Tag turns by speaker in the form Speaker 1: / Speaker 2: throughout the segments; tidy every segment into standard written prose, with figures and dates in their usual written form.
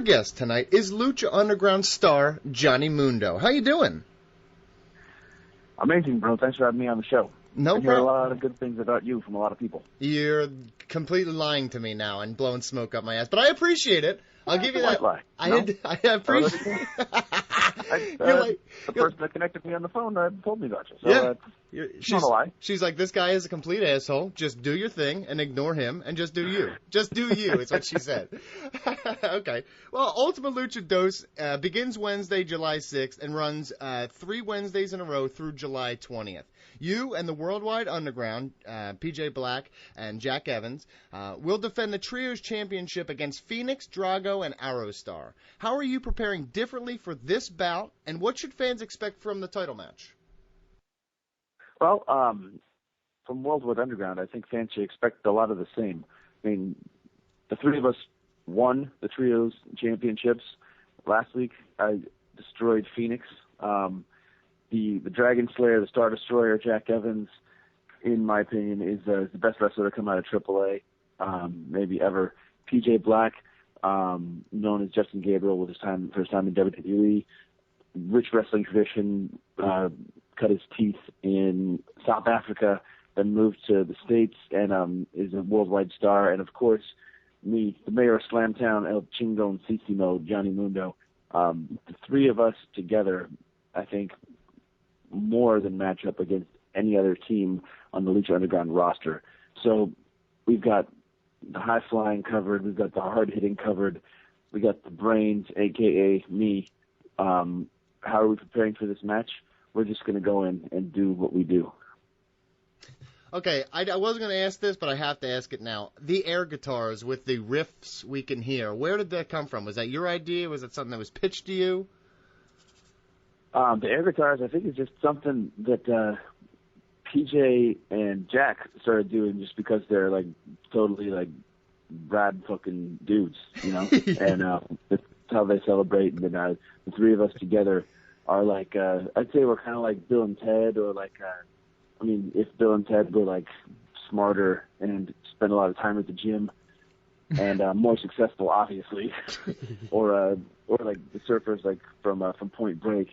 Speaker 1: guest tonight is Lucha Underground star Johnny Mundo. How you doing?
Speaker 2: Amazing, bro. Thanks for having me on the show.
Speaker 1: No
Speaker 2: I hear a
Speaker 1: problem.
Speaker 2: lot of good things about you from a lot of people.
Speaker 1: You're completely lying to me now and blowing smoke up my ass, but I appreciate it. I'll give you that.
Speaker 2: White lie.
Speaker 1: I appreciate
Speaker 2: it. The person that connected me on the phone told me about you. So,
Speaker 1: yeah.
Speaker 2: Not a lie.
Speaker 1: She's like, this guy is a complete asshole. Just do your thing and ignore him and just do you. Just do you is what she said. Okay. Well, Ultima Lucha Dos begins Wednesday, July 6th and runs 3 Wednesdays in a row through July 20th. You and the Worldwide Underground, PJ Black and Jack Evans, will defend the Trios Championship against Phoenix, Drago, and Aerostar. How are you preparing differently for this bout, and what should fans expect from the title match?
Speaker 2: Well, from Worldwide Underground, I think fans should expect a lot of the same. I mean, the three of us won the Trios Championships. Last week, I destroyed Phoenix. The Dragon Slayer, the Star Destroyer, Jack Evans, in my opinion, is the best wrestler to come out of AAA, maybe ever. PJ Black, known as Justin Gabriel, with his first time in WWE, rich wrestling tradition, cut his teeth in South Africa, then moved to the States and is a worldwide star. And of course, me, the mayor of Slamtown, El Chingon Sisimo, Johnny Mundo. The three of us together, I think, more than match up against any other team on the Lucha Underground roster. So we've got the high-flying covered, we've got the hard-hitting covered, we got the brains, a.k.a. me. How are we preparing for this match? We're just going to go in and do what we do.
Speaker 1: Okay, I wasn't going to ask this, but I have to ask it now. The air guitars with the riffs we can hear, where did that come from? Was that your idea? Was it something that was pitched to you?
Speaker 2: The air guitars, I think, is just something that PJ and Jack started doing just because they're, like, totally, like, rad fucking dudes, you know? And that's how they celebrate. And then the three of us together are, like, I'd say we're kind of like Bill and Ted, or, like, I mean, if Bill and Ted were, like, smarter and spent a lot of time at the gym and more successful, obviously, or like the surfers, like, from Point Break.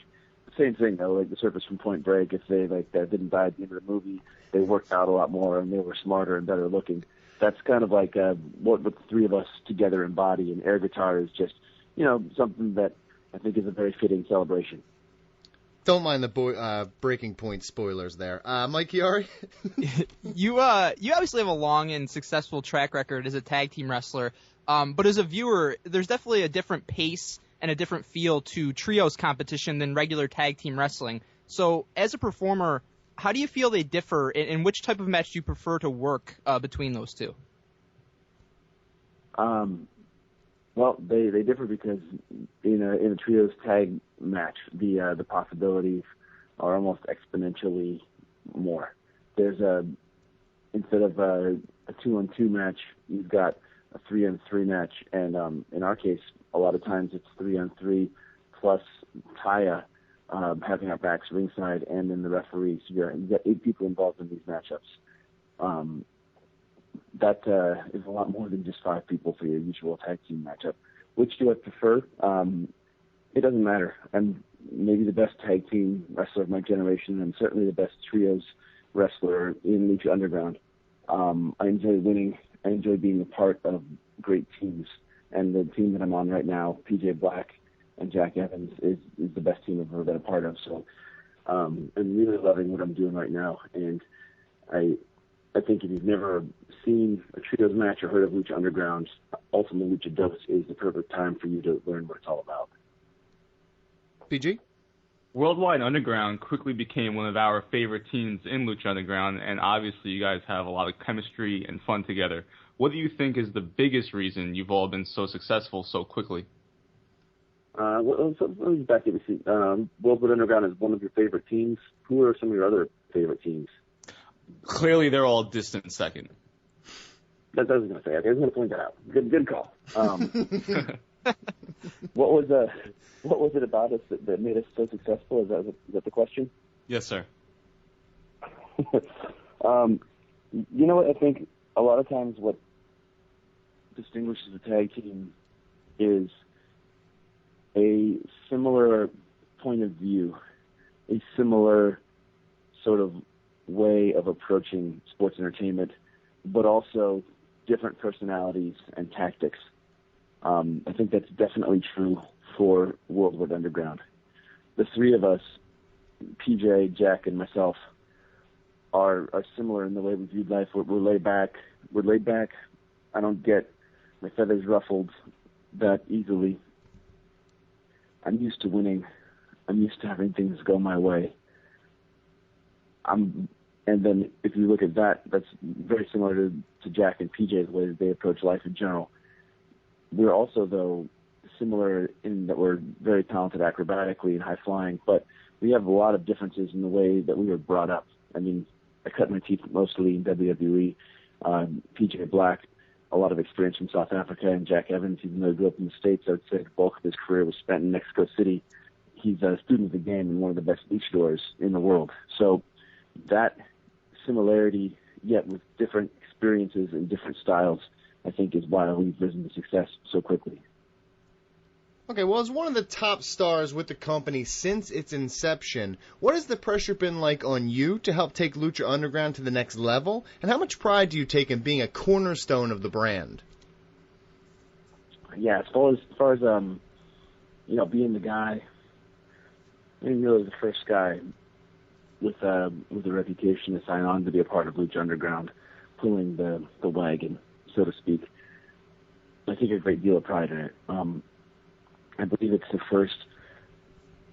Speaker 2: Same thing, though, like the surfers from Point Break, if they didn't die at the end of the movie, they worked out a lot more and they were smarter and better looking. That's kind of like what the three of us together embody, and air guitar is just, you know, something that I think is a very fitting celebration.
Speaker 1: Don't mind the Breaking Point spoilers there. Mike Chiari?
Speaker 3: You obviously have a long and successful track record as a tag team wrestler, but as a viewer, there's definitely a different pace and a different feel to trios competition than regular tag team wrestling. So as a performer, how do you feel they differ, and which type of match do you prefer to work between those two?
Speaker 2: Well, they differ because in a trios tag match, the possibilities are almost exponentially more. There's instead of a 2-on-2 match, you've got a 3-on-3 match, and in our case, a lot of times it's 3-on-3 plus Taya having our backs ringside and then the referees. You've got 8 people involved in these matchups. That is a lot more than just 5 people for your usual tag team matchup. Which do I prefer? It doesn't matter. I'm maybe the best tag team wrestler of my generation, and certainly the best trios wrestler in Lucha Underground. I enjoy winning. I enjoy being a part of great teams. And the team that I'm on right now, PJ Black and Jack Evans, is the best team I've ever been a part of. So I'm really loving what I'm doing right now. And I think if you've never seen a trios match or heard of Lucha Underground, Ultima Lucha Dos is the perfect time for you to learn what it's all about.
Speaker 1: PG?
Speaker 4: Worldwide Underground quickly became one of our favorite teams in Lucha Underground, and obviously you guys have a lot of chemistry and fun together. What do you think is the biggest reason you've all been so successful so quickly?
Speaker 2: Well, so let me back up. Worldwide Underground is one of your favorite teams. Who are some of your other favorite teams?
Speaker 4: Clearly, they're all distant second.
Speaker 2: That's what I was going to say. I was going to point that out. Good call. What was it about us that made us so successful? Is that the question?
Speaker 4: Yes, sir.
Speaker 2: You know what? I think a lot of times what distinguishes a tag team is a similar point of view, a similar sort of way of approaching sports entertainment, but also different personalities and tactics. I think that's definitely true for Worldwide Underground. The three of us, PJ, Jack, and myself, are similar in the way we view life. We're laid back. We're laid back. I don't get my feathers ruffled that easily. I'm used to winning. I'm used to having things go my way. And then if you look at that, that's very similar to Jack and PJ, the way that they approach life in general. We're also, though, similar in that we're very talented acrobatically and high flying, but we have a lot of differences in the way that we were brought up. I mean, I cut my teeth mostly in WWE. PJ Black, a lot of experience from South Africa, and Jack Evans, even though he grew up in the States, I would say the bulk of his career was spent in Mexico City. He's a student of the game and one of the best luchadors in the world. So that similarity, yet with different experiences and different styles, I think is why we've risen to success so quickly.
Speaker 1: Okay, well, as one of the top stars with the company since its inception, what has the pressure been like on you to help take Lucha Underground to the next level? And how much pride do you take in being a cornerstone of the brand?
Speaker 2: Yeah, as far as being the guy, being really the first guy with a reputation to sign on to be a part of Lucha Underground, pulling the wagon, so to speak, I take a great deal of pride in it. I believe it's the first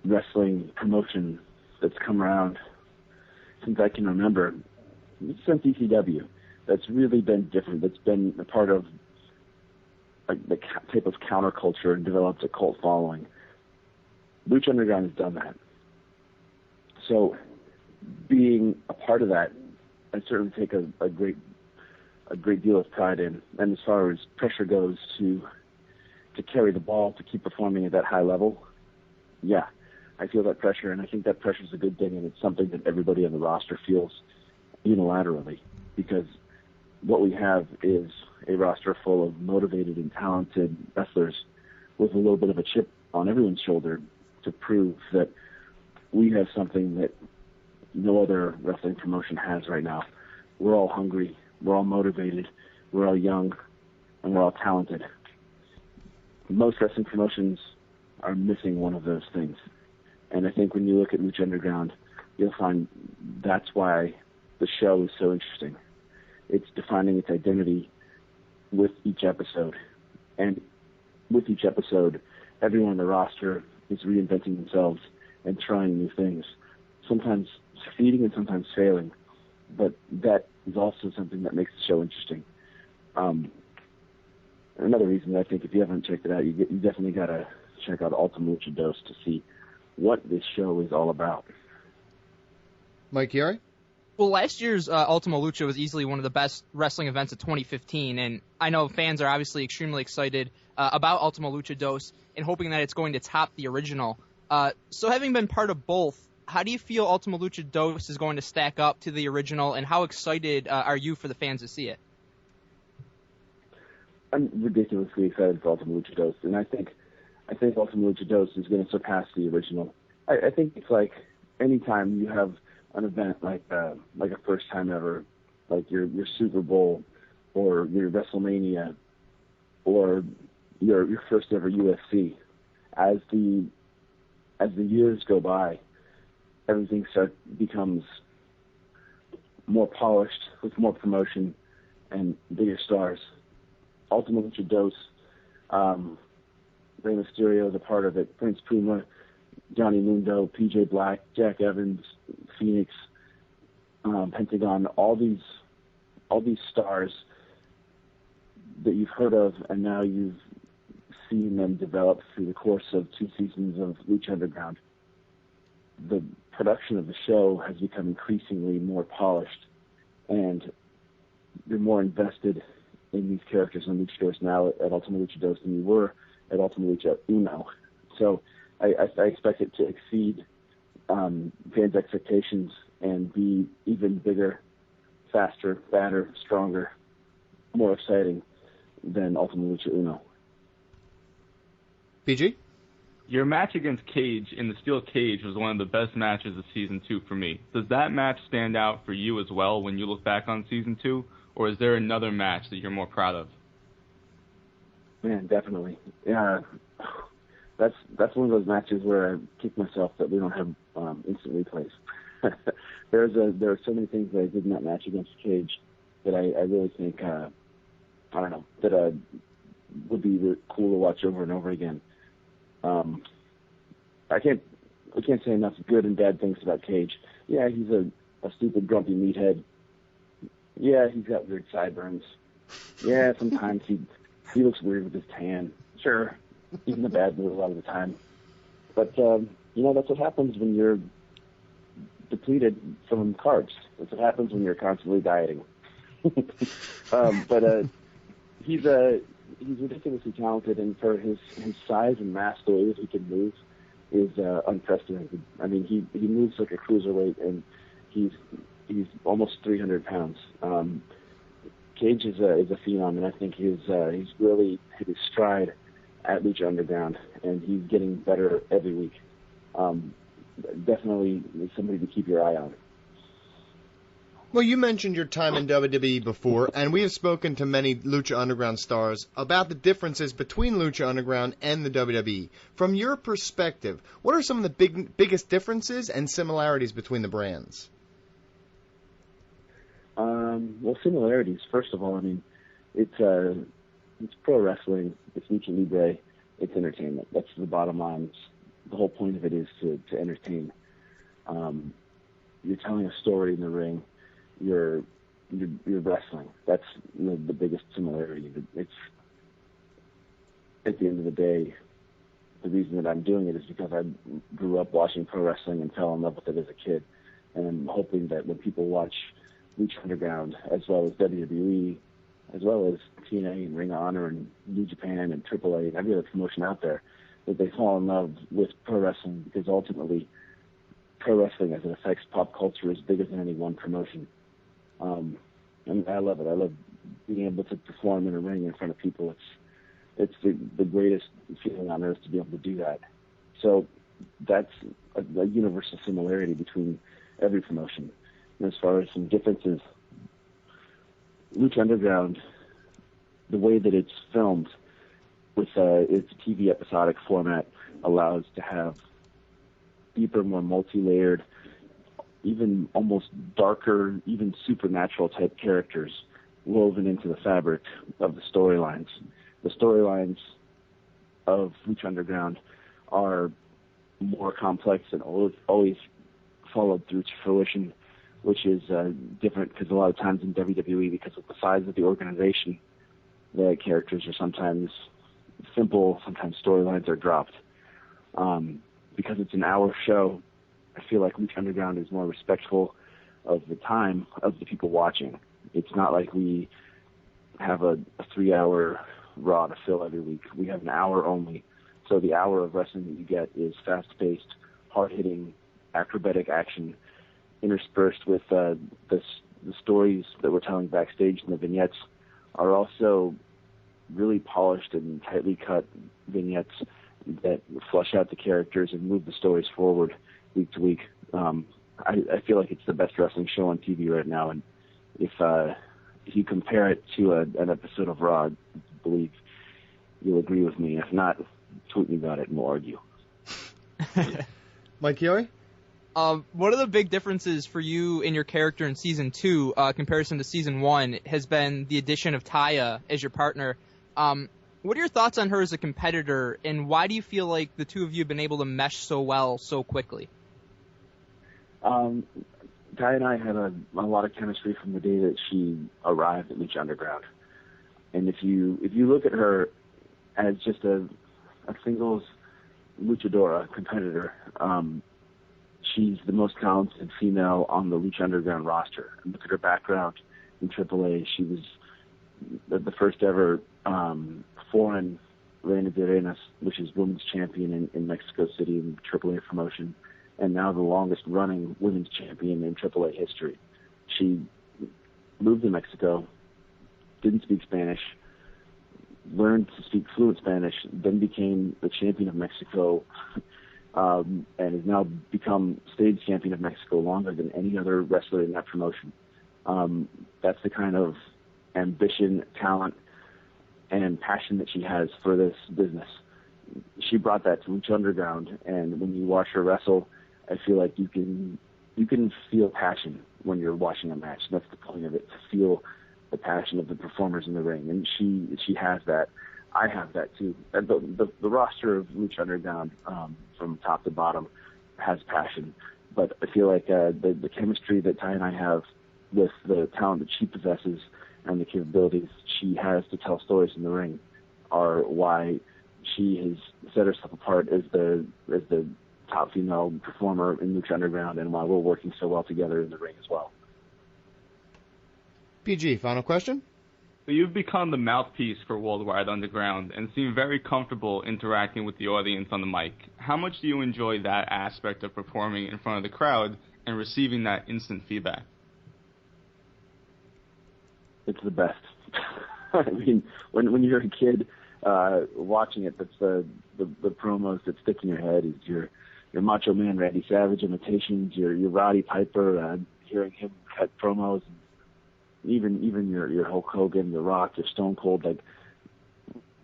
Speaker 2: wrestling promotion that's come around since I can remember, since ECW, that's really been different, that's been a part of the type of counterculture and developed a cult following. Lucha Underground has done that. So being a part of that, I certainly take a great deal of pride in. And as far as pressure goes to carry the ball, to keep performing at that high level, yeah, I feel that pressure, and I think that pressure is a good thing, and it's something that everybody on the roster feels unilaterally, because what we have is a roster full of motivated and talented wrestlers with a little bit of a chip on everyone's shoulder to prove that we have something that no other wrestling promotion has right now. We're all hungry, we're all motivated, we're all young, and we're all talented. Most wrestling promotions are missing one of those things. And I think when you look at Lucha Underground, you'll find that's why the show is so interesting. It's defining its identity with each episode. And with each episode, everyone on the roster is reinventing themselves and trying new things, sometimes succeeding and sometimes failing. But that is also something that makes the show interesting. Another reason that I think if you haven't checked it out, you definitely got to check out Ultima Lucha Dos to see what this show is all about.
Speaker 1: Mike Chiari?
Speaker 3: Well, last year's Ultima Lucha was easily one of the best wrestling events of 2015, and I know fans are obviously extremely excited about Ultima Lucha Dos and hoping that it's going to top the original. So having been part of both, how do you feel Ultima Lucha Dos is going to stack up to the original, and how excited are you for the fans to see it?
Speaker 2: I'm ridiculously excited for Ultima Lucha Dos, and I think Ultima Lucha Dos is going to surpass the original. I think it's like any time you have an event like a first time ever, like your Super Bowl or your WrestleMania or your first ever UFC. As the years go by, everything becomes more polished with more promotion and bigger stars. Ultima Lucha Dos, Rey Mysterio is a part of it, Prince Puma, Johnny Mundo, PJ Black, Jack Evans, Phoenix, Pentagon, all these stars that you've heard of, and now you've seen them develop through the course of 2 seasons of Lucha Underground. The production of the show has become increasingly more polished, and you're more invested in these characters and luchadors now at Ultima Lucha Dos than you were at Ultima Lucha Uno. So I expect it to exceed fans' expectations and be even bigger, faster, badder, stronger, more exciting than Ultima Lucha Uno.
Speaker 1: PG?
Speaker 4: Your match against Cage in the steel cage was one of the best matches of Season 2 for me. Does that match stand out for you as well when you look back on Season 2, or is there another match that you're more proud of?
Speaker 2: Man, definitely. Yeah, that's one of those matches where I kick myself that we don't have instant replays. There are so many things that I did in that match against Cage that I really think that would be really cool to watch over and over again. I can't say enough good and bad things about Cage. Yeah, he's a stupid, grumpy meathead. Yeah, he's got weird sideburns. Yeah, sometimes he looks weird with his tan. Sure, he's in a bad mood a lot of the time. But that's what happens when you're depleted from carbs. That's what happens when you're constantly dieting. But he's ridiculously talented, and for his size and mass, the way that he can move is unprecedented. I mean, he moves like a cruiserweight, and he's almost 300 pounds. Cage is a phenom, and I think he's really hit his stride at Lucha Underground, and he's getting better every week. Definitely somebody to keep your eye on.
Speaker 1: Well, you mentioned your time in WWE before, and we have spoken to many Lucha Underground stars about the differences between Lucha Underground and the WWE. From your perspective, what are some of the biggest differences and similarities between the brands?
Speaker 2: Well, similarities. First of all, I mean, it's pro wrestling, it's lucha libre, it's entertainment. That's the bottom line. The whole point of it is to entertain. You're telling a story in the ring. You're wrestling. That's the biggest similarity. It's at the end of the day, the reason that I'm doing it is because I grew up watching pro wrestling and fell in love with it as a kid. And I'm hoping that when people watch Lucha Underground, as well as WWE, as well as TNA and Ring of Honor and New Japan and AAA and every other promotion out there, that they fall in love with pro wrestling, because ultimately pro wrestling as it affects pop culture is bigger than any one promotion. And I love it. I love being able to perform in a ring in front of people. It's the greatest feeling on earth to be able to do that. So that's a universal similarity between every promotion. And as far as some differences, Lucha Underground, the way that it's filmed with its TV episodic format, allows to have deeper, more multi-layered, even almost darker, even supernatural type characters woven into the fabric of the storylines. The storylines of Lucha Underground are more complex and always followed through to fruition, which is different because a lot of times in WWE, because of the size of the organization, the characters are sometimes simple, sometimes storylines are dropped. Because it's an hour show, I feel like Lucha Underground is more respectful of the time of the people watching. It's not like we have a 3-hour Raw to fill every week. We have an hour only. So the hour of wrestling that you get is fast-paced, hard-hitting, acrobatic action, interspersed with the stories that we're telling backstage, and the vignettes are also really polished and tightly cut vignettes that flesh out the characters and move the stories forward week to week. I feel like it's the best wrestling show on TV right now, and if you compare it to an episode of Raw, I believe you'll agree with me. If not, tweet me about it and we'll argue.
Speaker 1: Mike Chiari?
Speaker 3: One of the big differences for you in your character in Season 2, comparison to Season 1, has been the addition of Taya as your partner. What are your thoughts on her as a competitor, and why do you feel like the two of you have been able to mesh so well so quickly?
Speaker 2: Taya and I had a lot of chemistry from the day that she arrived at Lucha Underground. And if you look at her as just a singles luchadora competitor, she's the most talented female on the Lucha Underground roster. And look at her background in AAA. She was the first ever foreign Reina de Reinas, which is women's champion in Mexico City in AAA promotion, and now the longest running women's champion in AAA history. She moved to Mexico, didn't speak Spanish, learned to speak fluent Spanish, then became the champion of Mexico, and has now become stage champion of Mexico longer than any other wrestler in that promotion. That's the kind of ambition, talent, and passion that she has for this business. She brought that to Lucha Underground, and when you watch her wrestle, I feel like you can feel passion when you're watching a match. That's the point of it, to feel the passion of the performers in the ring, and she has that. I have that too. And the roster of Lucha Underground, from top to bottom, has passion, but I feel like the chemistry that Ty and I have with the talent that she possesses and the capabilities she has to tell stories in the ring are why she has set herself apart as the top female performer in Lucha Underground, and why we're working so well together in the ring as well.
Speaker 1: PG, final question?
Speaker 4: So you've become the mouthpiece for Worldwide Underground and seem very comfortable interacting with the audience on the mic. How much do you enjoy that aspect of performing in front of the crowd and receiving that instant feedback?
Speaker 2: It's the best. I mean, when you're a kid watching it, that's the promos that stick in your head. Is your Macho Man Randy Savage imitations, your Roddy Piper, hearing him cut promos, even your Hulk Hogan, The Rock, your Stone Cold. Like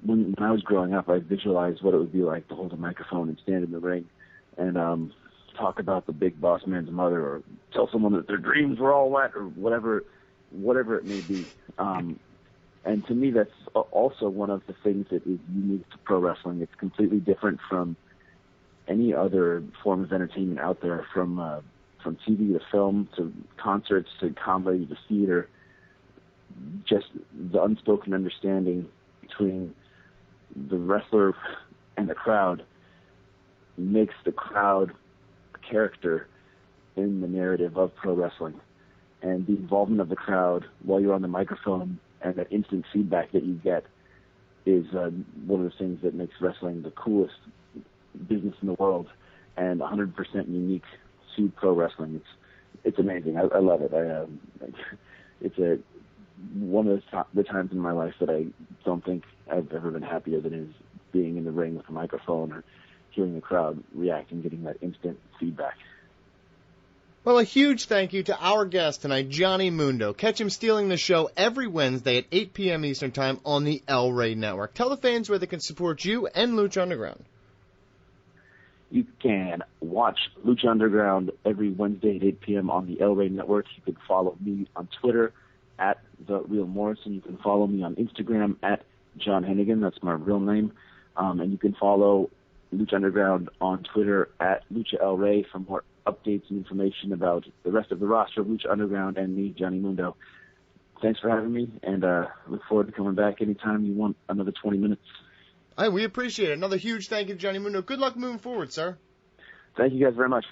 Speaker 2: when I was growing up, I visualized what it would be like to hold a microphone and stand in the ring and talk about the big boss man's mother, or tell someone that their dreams were all wet, or whatever it may be. And to me, that's also one of the things that is unique to pro wrestling. It's completely different from any other form of entertainment out there, from TV to film to concerts to comedy to theater. Just the unspoken understanding between the wrestler and the crowd makes the crowd a character in the narrative of pro wrestling. And the involvement of the crowd while you're on the microphone and that instant feedback that you get is one of the things that makes wrestling the coolest business in the world, and 100% unique to pro wrestling. It's amazing. I love it. It's one of the times in my life that I don't think I've ever been happier than is being in the ring with a microphone or hearing the crowd react and getting that instant feedback.
Speaker 1: Well, a huge thank you to our guest tonight, Johnny Mundo. Catch him stealing the show every Wednesday at 8 p.m. Eastern Time on the El Rey Network. Tell the fans where they can support you and Lucha Underground.
Speaker 2: You can watch Lucha Underground every Wednesday at 8 p.m. on the El Rey Network. You can follow me on Twitter at The Real Morrison. You can follow me on Instagram at John Hennigan. That's my real name. And you can follow Lucha Underground on Twitter at Lucha El Rey for more updates and information about the rest of the roster of Lucha Underground and me, Johnny Mundo. Thanks for having me, and look forward to coming back anytime you want another 20 minutes.
Speaker 1: We appreciate it. Another huge thank you to Johnny Mundo. Good luck moving forward, sir.
Speaker 2: Thank you guys very much.